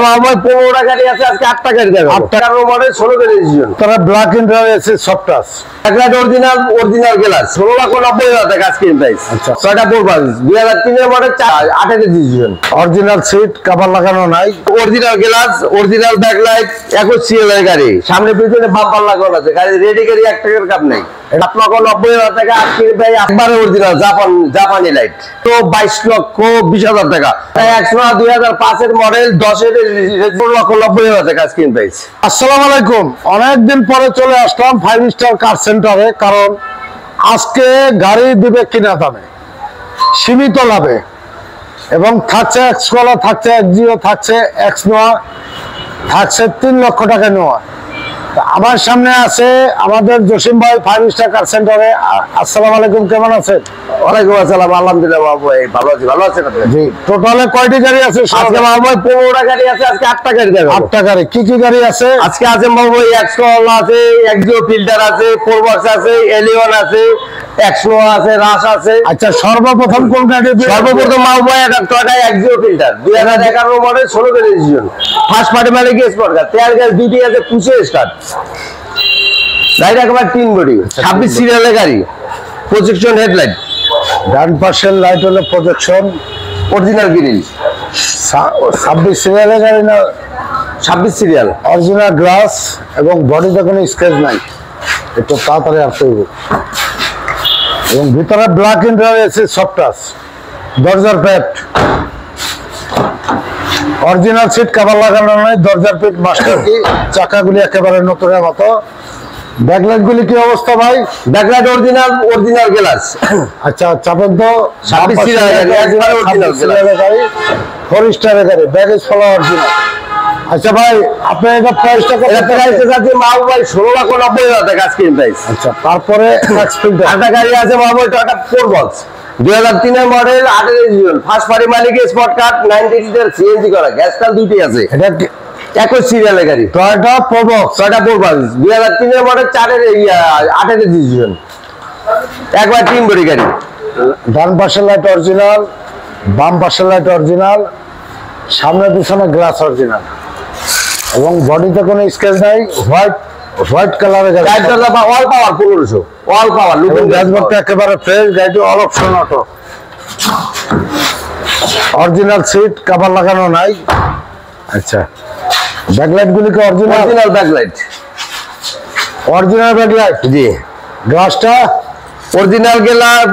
15 গাড়ি আছে আজকে 8 টাকার দেব 8 টাকার মডেল 16 গাড়ি ডিভিশন তারা ব্ল্যাক ইন্টার এসে সফট টাচ একলাট অরিজিনাল গ্লাস 16,90,000 টাকা আজকে প্রাইস। আচ্ছা 6টা পোরবাস 2003 এর মডেল 8 এর ডিভিশন অরিজিনাল সিট কভার লাগানো নাই original glass original backlight 21 CL এর গাড়ি সামনে পিছনে বাম্পার লাগানো আছে গাড়ি রেডি গাড়ি 1 টাকার কাপ নাই 7,90,000 টাকা আজকে ভাই একবারে অরিজিনাল জাপানি লাইট তো 22,20,000 টাকা 2005 এর মডেল 10 এর 16,90,000 টাকা আজকে প্রাইস। আসসালামু আলাইকুম, অনেকদিন পরে চলে আসলাম 5 স্টার কার সেন্টারে, কারণ আজকে গাড়ি দিবে কিনা দামে সীমিত লাভে এবং থাকছে এক্সকলা, থাকছে এক্সিও, থাকছে এক্স নোয়া, থাকছে 3 লক্ষ টাকা নোয়া। আমার সামনে আছে আমাদের জসিম ভাই 5 স্টার কার সেন্টারে। আসসালামু আলাইকুম, কেমন আছেন? ওয়ালাইকুম আসসালাম, আলহামদুলিল্লাহ বাবু ভালো আছি। ভালো আছেন আপনি? জি। টোটালে কয়টি গাড়ি আছে আজকে বাবু 15টা গাড়ি আছে আজকে 8 টাকার দেব 8 টা গাড়ি। কি কি গাড়ি আছে আজকে? আছে বাবু এক্সকলা আছে, এক্সিও ফিল্টার আছে, প্রোবক্স আছে, এলিয়ন আছে, এক্সনো আছে, রাশ আছে। আচ্ছা সর্বপ্রথম কোন গাড়ি? সর্বপ্রথম বাবু একটা টয়টা এক্সিও ফিল্টার 2011 মডেল 16 গাড়ি ডিভিশন ফার্স্ট পার্টি মালিক স্পট কার তেল গ্যাস ডিউটি আছে, পুষে স্টার্ট গাড়ি একেবারে 3 বডি 26 সিরিয়ালের গাড়ি, প্রজেকশন হেডলাইট, ডান পাশের লাইট হলো প্রজেকশন, অরিজিনাল গ্রিল, 26 সিরিয়ালের গাড়ি না? 26 সিরিয়াল, অরিজিনাল গ্লাস এবং বডিতে কোনো স্ক্র্যাচ নাই, একটু তাড়াতাড়ি আসতে হবে। এবং ভিতরে ব্ল্যাক ইন্টার এসে সফট টাচ, দরজার প্যাড অরিজিনাল সিট কভার লাগানো নয়, দরজার প্যাড মাস্টার কি, চাকাগুলি একেবারে নতুনের মতো। ব্যাকলাইট গুলি কি অবস্থা ভাই? Backlight original glass. আচ্ছা চাপেন তো। 26 সিরিয়ালের গাড়ি, একবারে অরিজিনাল গাড়ি, 4 স্টারের গাড়ি, ব্যাগেজ ফলো অরিজিনাল। আচ্ছা ভাই আপনি এটা প্রাইসটা কত? এটা প্রাইস আছে মাও ভাই 16,90,000 টাকা আজকে প্রাইস। আচ্ছা তারপরে একটা গাড়ি আছে বাবু টয়টা প্রোবক্স 2003 এর মডেল 8 এর ডিভিশন ফার্স্ট পার্টি মালিক স্পট কার 90 লিটার সিএনজি করা, গ্যাস কাল দুইটাই আছে। এটা 21 সিরিয়ালের গাড়ি টয়োটা প্রোবক্স 2003 এর মডেল 8 এর ডিভিশন একবার 3 বডি গাড়ি। ডান পাশের লাইট অরিজিনাল, বাম পাশের লাইট অরিজিনাল, সামনে পিছনে গ্লাস অরিজিনাল এবং বডিতে কোনো স্ক্র্যাচ নাই। হোয়াইট কালারের গাড়ি, all power 1500 all power looking ড্যাশবোর্ডটা একেবারে ফ্রেশ, গাড়িটি all option auto, original seat cover লাগানো নাই। আচ্ছা ব্যাকলাইট গুলি কি অরিজিনাল ব্যাকলাইট? অরিজিনাল ব্যাকলাইট জি। গ্লাসটা original glass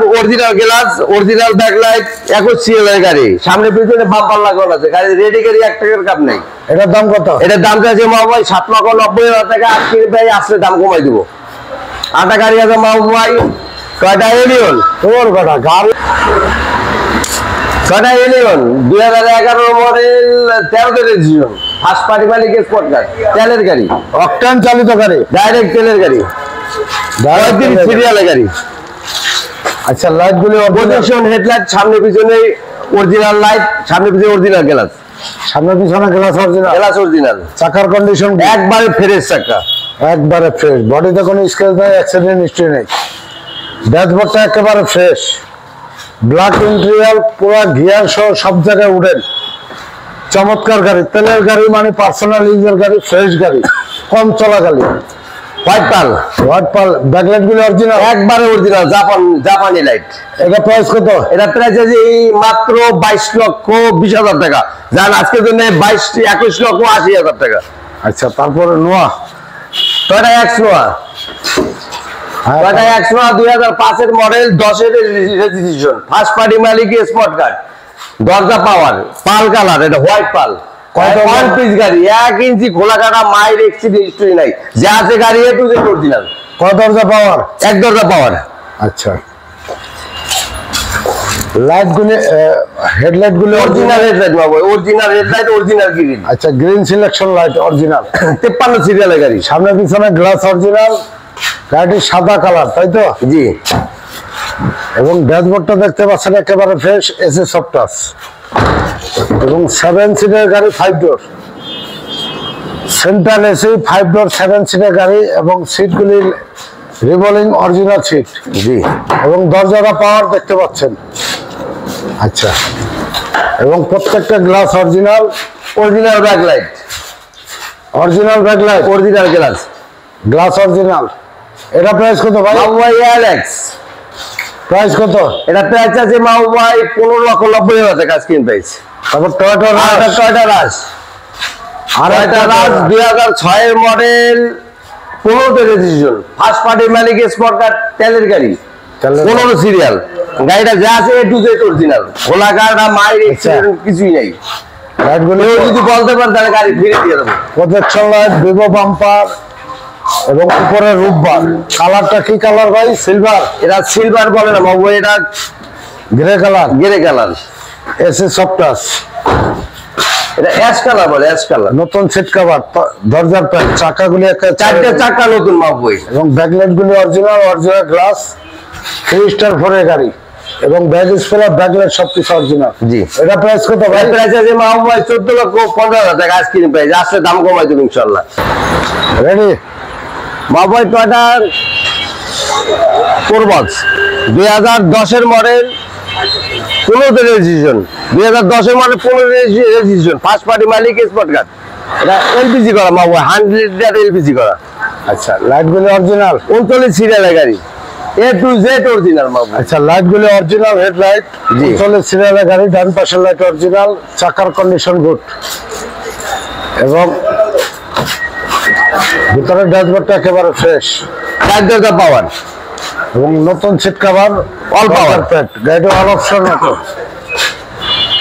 original backlight 21 CL এর গাড়ি সামনে পিছনে বাম্পার লাগানো আছে গাড়ি রেডি গাড়ি 1 টাকার কাপ নাই। এটার দাম কত? এটার দাম আছে মাও ভাই 7,90,000 টাকা আজকে ভাই আসলে দাম কমাই দেব। আটা গাড়ি আছে মাও ভাই কয়টা এলিয়ন, তোর কথা গাড়ি কয়টা এলিয়ন 2011 মডেল 13 এর ডিভিশন ফার্স্ট পার্টি মালিক স্পট কার তেলের গাড়ি, অকটেন চালিত গাড়ি, ডাইরেক্ট তেলের গাড়ি, 33 সিরিয়ালের গাড়ি। আচ্ছা লাইট গুলি প্রজেকশন হেডলাইট সামনে পিছনে অরিজিনাল লাইট, সামনে পিছনে অরিজিনাল গ্লাস, সামনে পিছনে গ্লাস অরিজিনাল, চাকার কন্ডিশন একবারে ফ্রেশ চাকা, একবারে ফ্রেশ, বডিতে কোনো স্ক্র্যাচ নাই, অ্যাক্সিডেন্ট হিস্ট্রি নেই, ড্যাশবোর্ডটা একেবারে ফ্রেশ, ব্ল্যাক ইন্টেরিয়র, পুরো গিয়ার সহ সব জায়গায় উঠেন, চমৎকার গাড়ি, তেলের গাড়ি মানে পার্সোনাল ইউজের গাড়ি, ফ্রেশ গাড়ি, কম চলা গাড়ি, হোয়াইট পাল ব্যাকলাইট গুলো অরিজিনাল, একবারে অরিজিনাল জাপানি লাইট। এটা প্রাইস কত? এটা প্রাইস আছে মাত্র 22,20,000 টাকা, যান আজকের জন্য 21,80,000 টাকা। আচ্ছা তারপরে নোয়া টয়টা এক্সনোয়া 2005 এর মডেল 10 এর রেজিস্ট্রেশন ফার্স্ট পার্টি মালিক স্পট কার্ড, দরজা পাওয়ার, পাল কালার, এটা হোয়াইট পাল, ওয়ান পিস গাড়ি, 1 ইঞ্চি খোলা কাটা মাইল এক্সিডেন্ট হিস্টরি নাই, যা আছে গাড়ি এ টু জেড অরিজিনাল। কত দরজা পাওয়ার? 1 দরজা পাওয়ার। আচ্ছা লাইট গুলি হেডলাইট গুলি অরিজিনাল হেডলাইট বাবু, অরিজিনাল হেডলাইট অরিজিনাল গ্রিল। আচ্ছা গ্রিন সিলেকশন লাইট অরিজিনাল, 53 সিরিয়ালের গাড়ি, সামনে পিছনে গ্লাস অরিজিনাল, গাড়িটি সাদা কালার তাই তো? জি। এবং ড্যাশবোর্ডটা দেখতে পাচ্ছেন একেবারে ফ্রেশ, এসে সফট টাচ এবং 7 সিটের গাড়ি, 5 ডোর সেন্ট্রাল এসি, 5 ডোর 7 সিটের গাড়ি এবং সিটগুলি রিভলিং অরিজিনাল সিট। জি। এবং দরজাটা পাওয়ার দেখতে পাচ্ছেন। আচ্ছা এবং প্রত্যেকটা glass original, original backlight, original backlight, original glass, glass original. এটা প্রাইস কত ভাই? মাওয়াই এয়ারএক্স প্রাইস কত? এটা প্রাইস আছে মাওয়াই 15,90,000 টাকা স্ক্রিন প্রাইস। তারপর টয়োটা টয়োটা রাশ, আর এটা রাশ 2006 এর মডেল, 15তে রেজিস্ট্রেশন, ফার্স্ট পার্টি মালিক, স্পট কার্ড, তেলের গাড়ি, 15 সিরিয়াল। গাড়িটা যা আছে এ টু জেড অরিজিনাল, খোলা গাড়া মাইর এক্সিডেন্ট কিছুই নাই। লাইটগুলো যদি বলতে পারে তাহলে গাড়ি ফিরে দিয়ে দেবো। প্রজেকশন লাইট, ভিভো বাম্পার এবং উপরে রূপবার। কালারটা কি কালার ভাই? সিলভার? এটা সিলভার বলে না বাবু, এটা grey colour, grey colour. AC soft touch. এটা অ্যাশ কালার বলে, অ্যাশ কালার। নতুন সিট কভার, দরজার প্যাড, চাকাগুলি একটা চারটে চাকা নতুন বাবু, এবং ব্যাকলাইট গুলি অরিজিনাল, অরিজিনাল গ্লাস, 3 স্টার 4 গাড়ি এবং ব্যাগ স্পেলার, ব্যাকলাইট সবকিছু অরিজিনাল। জি। এটা প্রাইস কত ভাই? প্রাইস আছে মাহবুব ভাই 14,15,000 টাকা আইসক্রিম প্রাইস, আসলে দাম কমাই দেবো ইনশাল্লাহ। রেডি? মাহবুব ভাই টয়োটার প্রোবক্স 2010 এর মডেল, 15তে রেজিস্ট্রেশন, 2010 এর মডেল, 15 রেজিস্ট্রেশন, ফার্স্ট পার্টি মালিক, স্পট কার্ড। এটা এলপিজি করা মাহবুব, 100 এলপিজি করা। আচ্ছা, লাইট গুলি অরিজিনাল, 39 সিরিয়ালের গাড়ি, এ টু জেড অরিজিনাল মাহবুব। আচ্ছা, লাইট গুলি অরিজিনাল, হেডলাইট, জি। 39 সিরিয়ালের গাড়ি, ডান পাশের লাইট অরিজিনাল, চাকার কন্ডিশন গুড এবং ভিতরের ড্যাশবোর্ডটা একেবারে ফ্রেশ, 4 দরজা পাওয়ার এবং নতুন seat cover, All power। Pad, গাড়িটা অল অপশন মতো।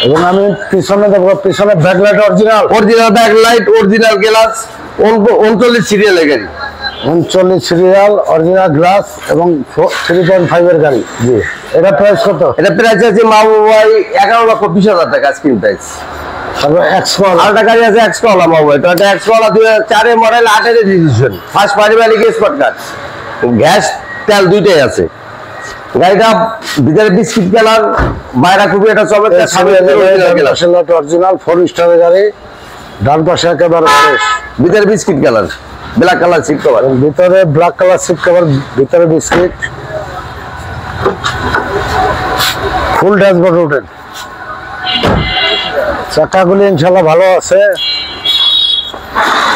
এবং আমি পিছনে দেখবো, পিছনে backlight original, original backlight, original glass, 39 সিরিয়ালের গাড়ি, 39 সিরিয়াল, অরিজিনাল গ্লাস এবং 3.5 এর গাড়ি। জি। এটা প্রাইস কত? এটা প্রাইস আছে মাহবুব ভাই 11,20,000 টাকা স্ক্রিন প্রাইস। তারপর এক্সকল, আরেকটা গাড়ি আছে এক্সকলা মাহবুব ভাই, টয়োটা এক্সকলা 2004 এর মডেল, 8 এর রেজিস্ট্রেশন, ফার্স্ট পার্টি মালিক, স্পট কার্ড, গ্যাস তেল দুইটাই আছে। গাড়িটা ভিতরে বিস্কিট কালার, বাইরে খুবই একটা চমৎকার অরিজিনাল 4 স্টারের গাড়ি, ডান পাশে একেবারে ফ্রেশ, ভিতরে biscuit colour, black colour seat cover, এবং ভিতরে ব্ল্যাক কালার সিট কভার, ভিতরে বিস্কিট, ফুল ড্যাশবোর্ড রুটেন। চাকাগুলি ইনশাল্লাহ ভালো আছে।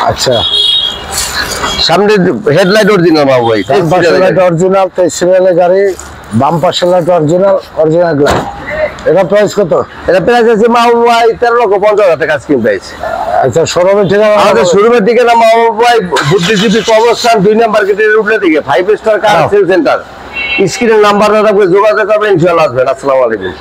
আচ্ছা, সামনে হেডলাইট অরিজিনাল মাহবুব ভাই, ডান পাশের লাইট অরিজিনাল, 23 সিরিয়ালের গাড়ি, বাম পাশের লাইট অরিজিনাল, অরিজিনাল গ্লাস। এটা প্রাইস কত? এটা প্রাইস আছে মাহবুব ভাই 13,50,000 টাকা স্ক্রিন প্রাইস। আচ্ছা, শোরুমের ঠিকানা? আমাদের শোরুমের ঠিকানা মাহবুব ভাই বুদ্ধিজীবী কবরস্থান 2 নম্বর গেটের উঠলে থেকে 5 স্টার কার সেল সেন্টার। স্ক্রিনের নাম্বার থাকবে, যোগাযোগ করবেন, ইনশাআল্লাহ আসবেন। আসসালামু আলাইকুম।